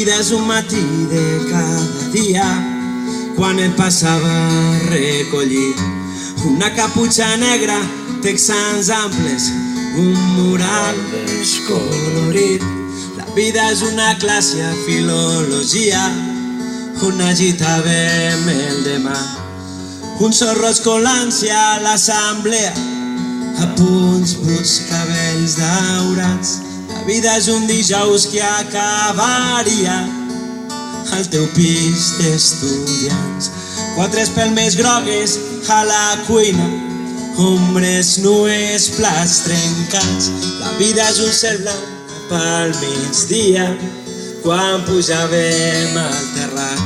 vida és un matí de cada dia, quan et passava a recollir una caputxa negra, texans amples, un mural descolorit. La vida és una classe a filologia on agitàvem el demà. Un sorros colant-se a l'assemblea, a punts bruts, cabells daurats. La vida és un dijous que acabaria al teu pis d'estudiants. Quatre espelmes grogues a la cuina, ombres nues, plats trencats. La vida és un cel blanc cap al migdia, quan pujàvem al terrat.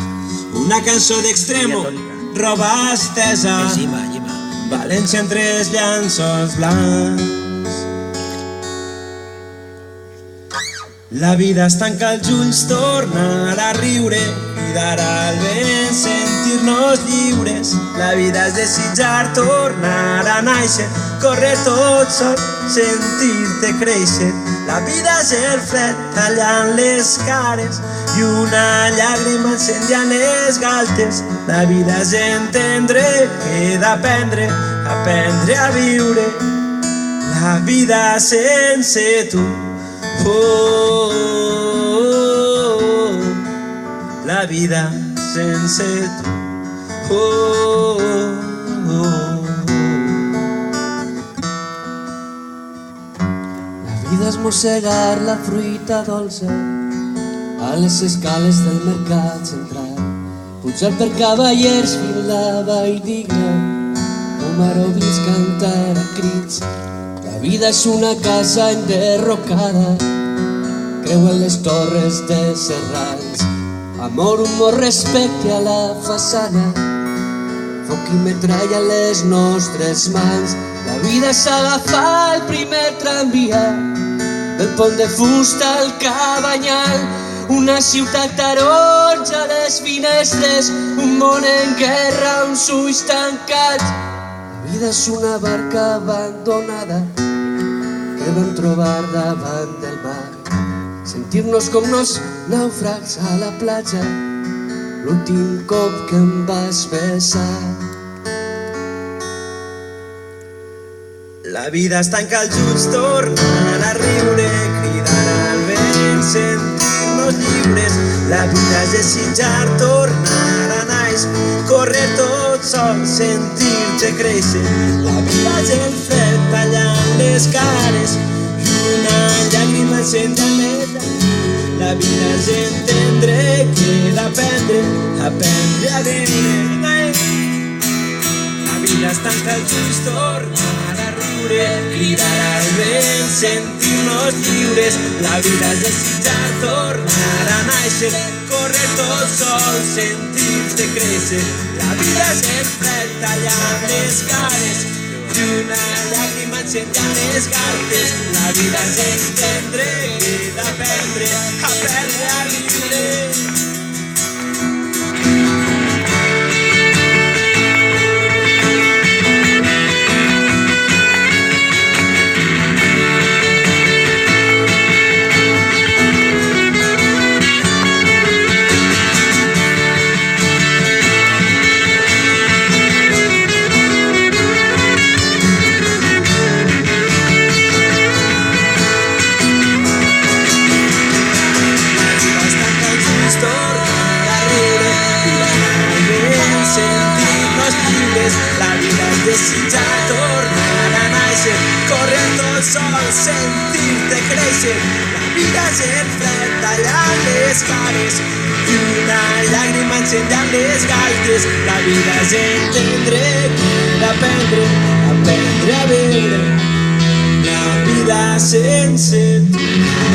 Una cançó d'Extremo, roba estesa, València en tres llençols blancs. La vida es tanca els ulls, tornar a riure, cridar al vent, sentir-nos lliures. La vida és desitjar, tornar a nàixer, córrer tot sol, sentir-te créixer. La vida és el fred tallant les cares i una llàgrima incendiant les galtes. La vida és entendre que he d'aprendre, aprendre a viure la vida sense tu. Oh, oh, oh, la vida sense tu. Oh, oh, oh. La vida és mossegar la fruita dolça a les escales del mercat central, pujar per cavallers fins la vall digna, com aeroblis cantar a crits. La vida és una casa enderrocada, creuen les torres de serrans. Amor, humor, respecte a la façana, foc i metralla a les nostres mans. La vida és agafar el primer tramvia, del pont de fusta al Cabanyal. Una ciutat taronja a les finestres, un món en guerra, uns ulls tancats. La vida és una barca abandonada que vam trobar davant del mar. Sentir-nos com nos naufrags a la platja, l'últim cop que em vas besar. La vida es tanca els ulls, tornar a riure, cridar al vent, sentir-nos lliures. La vida és desitjar, tornar a nàixer, córrer tot sol, sentir-te créixer. La vida és el fred tallant les cares i una llàgrima incendiant les galtes. La vida és entendre que he d'aprendre, aprendre a viure. La vida es tanca els ulls, tornar a riure, cridar al vent, sentir-nos lliures. La vida és desitjar, tornar a nàixer, córrer tot sol, sentir-te créixer. La vida és el fred tallant les cares i una llàgrima incendiant les galtes. La vida és entendre que he d'aprendre, aprendre a viure. La vida és desitjar, tornar a nàixer, córrer tot sol, sentir-te créixer. La vida és el fred tallant les cares i una llàgrima incendiant les galtes. La vida és entendre que he d'aprendre, aprendre a viure la vida sense tu.